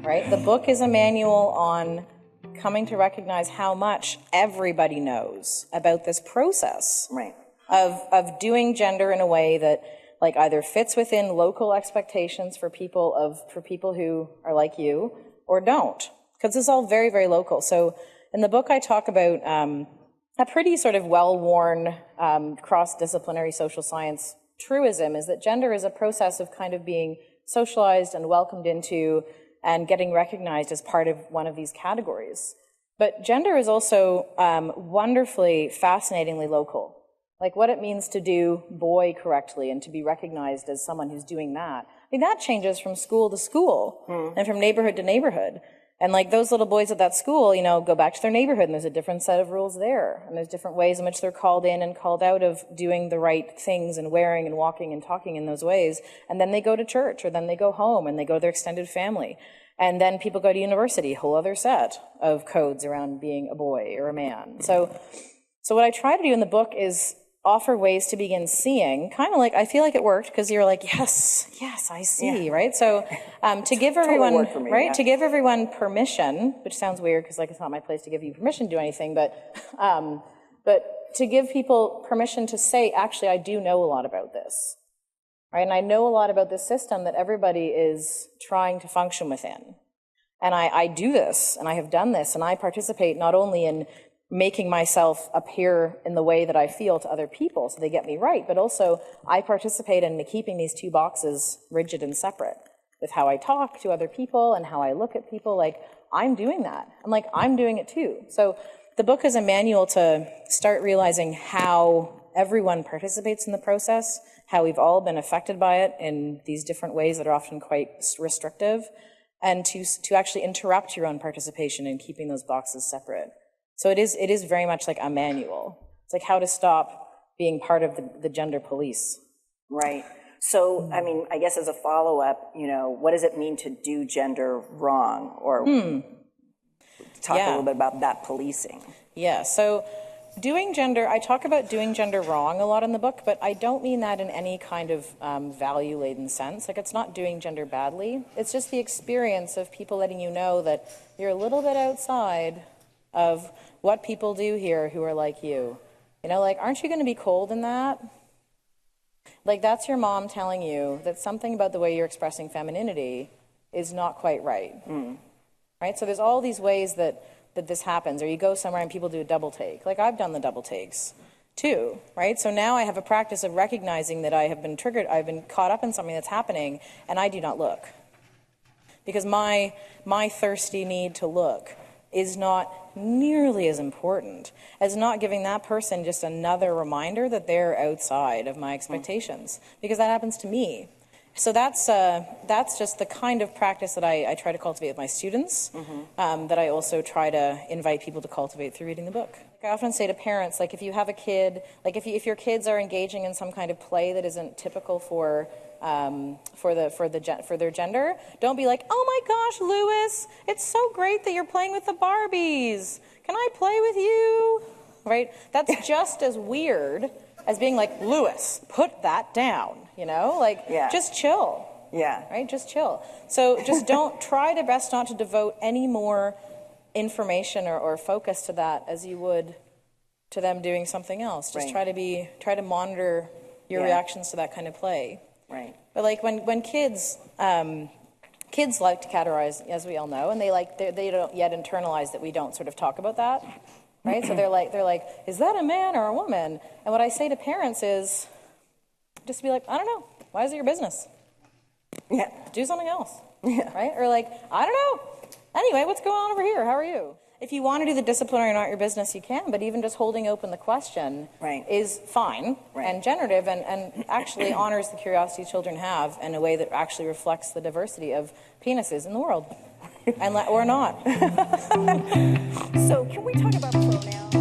right? The book is a manual on coming to recognize how much everybody knows about this process of doing gender in a way that like either fits within local expectations for people who are like you or don't, because it's all very, very local. So in the book I talk about a pretty sort of well-worn cross-disciplinary social science truism is that gender is a process of kind of being socialized and welcomed into and getting recognized as part of one of these categories. But gender is also wonderfully, fascinatingly local. Like what it means to do boy correctly and to be recognized as someone who's doing that. I mean, that changes from school to school and from neighborhood to neighborhood. And like those little boys at that school, you know, go back to their neighborhood and there's a different set of rules there. And there's different ways in which they're called in and called out of doing the right things and wearing and walking and talking in those ways. And then they go to church or then they go home and they go to their extended family. And then people go to university, a whole other set of codes around being a boy or a man. So what I try to do in the book is offer ways to begin seeing, kind of like, I feel like it worked because you're like, yes, I see, right? So to give everyone, to give everyone permission, which sounds weird because like it's not my place to give you permission to do anything, but to give people permission to say, actually, I do know a lot about this, right? And I know a lot about this system that everybody is trying to function within. And I do this, and I have done this, and I participate not only in making myself appear in the way that I feel to other people so they get me right, but also I participate in keeping these two boxes rigid and separate with how I talk to other people and how I look at people. Like, I'm doing that. I'm like, I'm doing it too. So the book is a manual to start realizing how everyone participates in the process, how we've all been affected by it in these different ways that are often quite restrictive, and to actually interrupt your own participation in keeping those boxes separate. So it is very much like a manual. It's like how to stop being part of the gender police. Right. So, I mean, I guess as a follow-up, you know, what does it mean to do gender wrong? Or talk a little bit about that policing. Yeah, so I talk about doing gender wrong a lot in the book, but I don't mean that in any kind of value-laden sense. Like, it's not doing gender badly. It's just the experience of people letting you know that you're a little bit outside of what people do here who are like you. You know, like, aren't you going to be cold in that? Like, that's your mom telling you that something about the way you're expressing femininity is not quite right. Right? So there's all these ways that this happens. Or you go somewhere and people do a double take. Like, I've done the double takes too, right? So now I have a practice of recognizing that I have been triggered, I've been caught up in something that's happening, and I do not look. Because my thirsty need to look is not nearly as important as not giving that person just another reminder that they're outside of my expectations, because that happens to me. So that's just the kind of practice that I try to cultivate with my students, that I also try to invite people to cultivate through reading the book. I often say to parents, like, if you have a kid, like if your kids are engaging in some kind of play that isn't typical for their gender, don't be like, oh my gosh, Louis, it's so great that you're playing with the Barbies. Can I play with you? Right? That's just as weird as being like, Louis, put that down, you know? Like, just chill. Yeah. Right? Just chill. So just don't try to best not to devote any more information or focus to that as you would to them doing something else. Just try to monitor your reactions to that kind of play. Right. But like when kids like to categorize, as we all know, and they don't yet internalize that we don't sort of talk about that, right? So they're like, is that a man or a woman? And what I say to parents is, just be like, I don't know. Why is it your business? Yeah. Do something else. Yeah. Right? Or like, I don't know. Anyway, what's going on over here? How are you? If you want to do the disciplinary not your business, you can, but even just holding open the question is fine and generative and actually honors the curiosity children have in a way that actually reflects the diversity of penises in the world. Or not. So can we talk about pronouns?